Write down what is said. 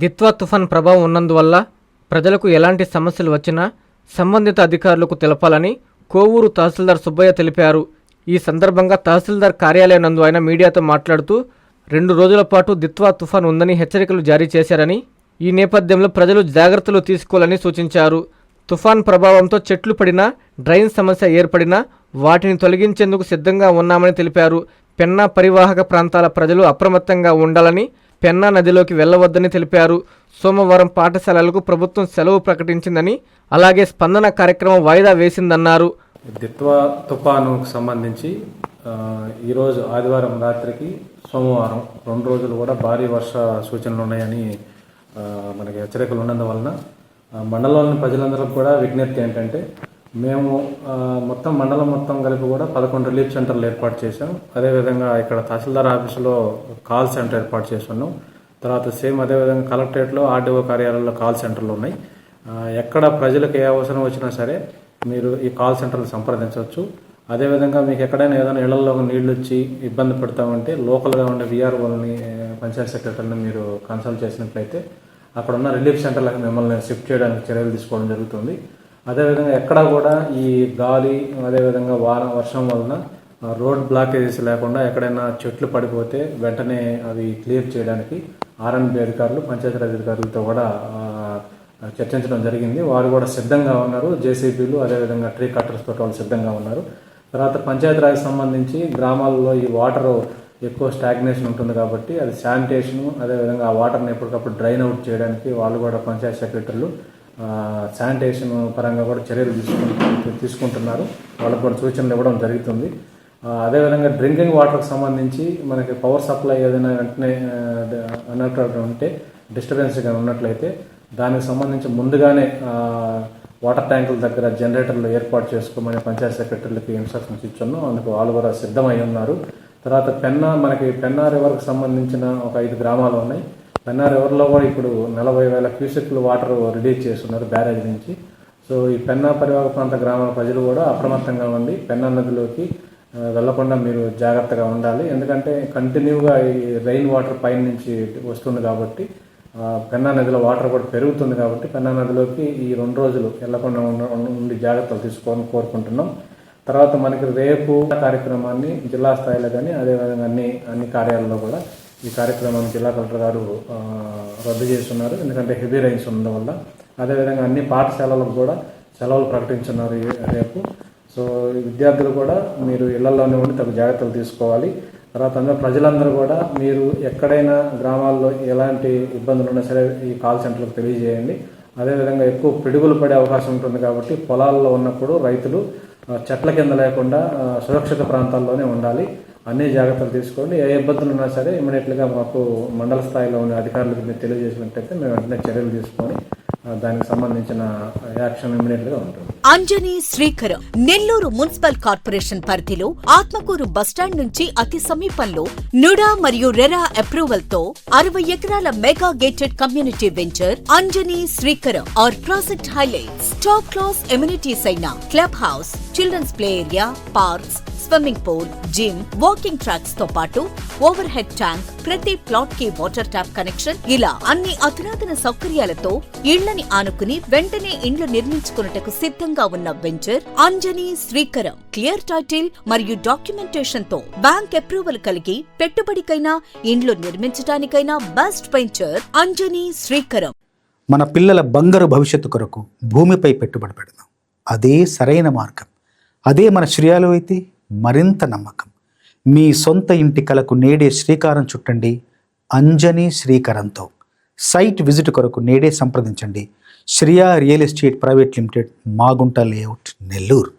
దిత్వా తుఫాన్ ప్రభావం ఉన్నందువల్ల ప్రజలకు ఎలాంటి సమస్యలు వచ్చినా సంబంధిత అధికారులకు తెలపాలని కోవూరు తహసీల్దార్ సుబ్బయ్య తెలిపారు. ఈ సందర్భంగా తహసీల్దార్ కార్యాలయం నందు ఆయన మీడియాతో మాట్లాడుతూ 2 రోజుల పాటు దిత్వా తుఫాన్ ఉందని హెచ్చరికలు జారీ చేశారని, ఈ నేపథ్యంలో ప్రజలు జాగ్రత్తలు తీసుకోవాలని సూచించారు. తుఫాన్ ప్రభావంతో చెట్లు పడినా, డ్రైన్ సమస్య ఏర్పడినా వాటిని తొలగించేందుకు సిద్ధంగా ఉన్నామని తెలిపారు. పెన్నా పరివాహక ప్రాంతాల ప్రజలు అప్రమత్తంగా ఉండాలని, పెన్నా నదిలోకి వెళ్లవద్దని తెలిపారు. సోమవారం పాఠశాలలకు ప్రభుత్వం సెలవు ప్రకటించిందని, అలాగే స్పందన కార్యక్రమం వాయిదా వేసిందన్నారు. దిత్వా తుఫానుకు సంబంధించి ఈరోజు ఆదివారం రాత్రికి సోమవారం 2 రోజులు కూడా భారీ వర్ష సూచనలు ఉన్నాయని మనకి హెచ్చరికలు ఉన్నందువలన మండలంలోని ప్రజలందరికీ కూడా విజ్ఞప్తి ఏంటంటే, మేము మొత్తం మండలం మొత్తం కలిపి కూడా 11 రిలీఫ్ సెంటర్లు ఏర్పాటు చేశాం. అదేవిధంగా ఇక్కడ తహసీల్దార్ ఆఫీసులో కాల్ సెంటర్ ఏర్పాటు చేస్తున్నాం. తర్వాత సేమ్ అదేవిధంగా కలెక్టరేట్లో ఆర్డీఓ కార్యాలయంలో కాల్ సెంటర్లు ఉన్నాయి. ఎక్కడ ప్రజలకు ఏ అవసరం వచ్చినా సరే మీరు ఈ కాల్ సెంటర్లు సంప్రదించవచ్చు. అదేవిధంగా మీకు ఎక్కడైనా ఏదైనా ఇళ్లలో నీళ్లు వచ్చి ఇబ్బంది పడతామంటే లోకల్గా ఉండే విఆర్ఓని, పంచాయత్ సెక్రటరీని మీరు కన్సల్ట్ చేసినట్లయితే అక్కడ ఉన్న రిలీఫ్ సెంటర్లకు మిమ్మల్ని షిఫ్ట్ చేయడానికి చర్యలు తీసుకోవడం జరుగుతుంది. అదేవిధంగా ఎక్కడా కూడా ఈ గాలి అదేవిధంగా వర్షం వలన రోడ్ బ్లాకేజెస్ లేకుండా ఎక్కడైనా చెట్లు పడిపోతే వెంటనే అవి క్లియర్ చేయడానికి ఆర్ఎండ్బి అధికారులు, పంచాయతీరాజ్ అధికారులతో కూడా చర్చించడం జరిగింది. వారు కూడా సిద్ధంగా ఉన్నారు. జేసీబీలు అదేవిధంగా ట్రీ కట్టర్స్ తోటి వాళ్ళు సిద్ధంగా ఉన్నారు. తర్వాత పంచాయతీరాజ్ సంబంధించి గ్రామాల్లో ఈ వాటర్ ఎక్కువ స్టాగ్నేషన్ ఉంటుంది కాబట్టి అది శానిటేషను అదేవిధంగా ఆ వాటర్ని ఎప్పటికప్పుడు డ్రైన్ అవుట్ చేయడానికి వాళ్ళు కూడా పంచాయత్ సెక్రటరీలు శానిటేషన్ పరంగా కూడా చర్యలు తీసుకుంటున్నారు. వాళ్ళకు కూడా సూచనలు ఇవ్వడం జరుగుతుంది. అదేవిధంగా డ్రింకింగ్ వాటర్కి సంబంధించి మనకి పవర్ సప్లై ఏదైనా వెంటనే అన్నట్టు ఉంటే డిస్టర్బెన్స్గా ఉన్నట్లయితే దానికి సంబంధించి ముందుగానే వాటర్ ట్యాంకుల దగ్గర జనరేటర్లు ఏర్పాటు చేసుకోమని పంచాయత్ సెక్రటరీలకి ఇన్స్ట్రక్షన్స్ ఇచ్చాను. అందుకు వాళ్ళు కూడా సిద్ధమై ఉన్నారు. తర్వాత పెన్నా రివర్కి సంబంధించిన ఒక 5 గ్రామాలు ఉన్నాయి. పెన్నా రివర్లో కూడా ఇప్పుడు 40,000 క్యూసెక్లు వాటర్ రిలీజ్ చేస్తున్నారు బ్యారేజ్ నుంచి. సో ఈ పెన్నా పరివాహక ప్రాంత గ్రామాల ప్రజలు కూడా అప్రమత్తంగా ఉండి పెన్నా నదిలోకి వెళ్లకుండా మీరు జాగ్రత్తగా ఉండాలి. ఎందుకంటే కంటిన్యూగా ఈ రెయిన్ వాటర్ పైన నుంచి వస్తుంది కాబట్టి పెన్నా నదిలో వాటర్ కూడా పెరుగుతుంది కాబట్టి పెన్నా నదిలోకి ఈ 2 రోజులు వెళ్లకుండా ఉండి జాగ్రత్తలు తీసుకోవాలని కోరుకుంటున్నాం. తర్వాత మనకి రేపు కార్యక్రమాన్ని జిల్లా స్థాయిలో కానీ అదేవిధంగా అన్ని కార్యాలయాల్లో కూడా ఈ కార్యక్రమాన్ని జిల్లా కలెక్టర్ గారు రద్దు చేస్తున్నారు. ఎందుకంటే హెవీ రైన్స్ ఉండడం వల్ల. అదేవిధంగా అన్ని పాఠశాలలకు కూడా సెలవులు ప్రకటించున్నారు రేపు. సో విద్యార్థులు కూడా మీరు ఇళ్లలోనే ఉండి తగు జాగ్రత్తలు తీసుకోవాలి. తర్వాత ప్రజలందరూ కూడా మీరు ఎక్కడైనా గ్రామాల్లో ఎలాంటి ఇబ్బందులు ఉన్నా సరే ఈ కాల్ సెంటర్లకు తెలియజేయండి. అదేవిధంగా ఎక్కువ పిడుగులు పడే అవకాశం ఉంటుంది కాబట్టి పొలాల్లో ఉన్నప్పుడు రైతులు చెట్ల కింద లేకుండా సురక్షిత ప్రాంతాల్లోనే ఉండాలి. అన్ని జాగ్రత్తలు తీసుకోండి. ఏ ఇబ్బందులు ఉన్నా సరే ఇమీడియట్గా మాకు మండల స్థాయిలో ఉన్న అధికారులకు మీరు తెలియజేసినట్టయితే మేము వెంటనే చర్యలు తీసుకొని దానికి సంబంధించిన యాక్షన్ ఇమీడియట్ గా ఉంటుంది. అంజనీ శ్రీకరం నెల్లూరు మున్సిపల్ కార్పొరేషన్ పరిధిలో ఆత్మకూరు బస్టాండ్ నుంచి అతి సమీపంలో నుడా మరియు రెరా అప్రూవల్ తో 60 ఎకరాల mega gated community venture Anjani Srikaram. Our project highlights top class amenities అయిన clubhouse, children's play area, parks, swimming pool, gym, walking tracks తో పాటు ఓవర్ హెడ్ ట్యాంక్, ప్రతి ప్లాట్ కి వాటర్ ట్యాప్ కనెక్షన్, ఇలా అన్ని అధునాతన సౌకర్యాలతో ఇళ్లని ఆనుకుని వెంటనే ఇండ్లు నిర్మించుకున్నటకు సిద్ధంగా ఉన్న venture Anjani Srikaram. Clear title మరియు డాక్యుమెంటేషన్ తో బ్యాంక్ అప్రూవల్ కలిగి పెట్టుబడికైనా ఇండ్లు నిర్మించడానికైనా బెస్ట్ వెంచర్ అంజనీ శ్రీకరం. మన పిల్లల బంగారు భవిష్యత్తు కొరకు భూమిపై పెట్టుబడి పెడదాం. అదే సరైన మార్గం. అదే మన శ్రేయాలు అయితే మరింత నమ్మకం. మీ సొంత ఇంటి కలకు నేడే శ్రీకారం చుట్టండి అంజనీ శ్రీకరంతో. సైట్ విజిట్ కొరకు నేడే సంప్రదించండి. Shriya real estate private limited, Magunta layout, Nellore.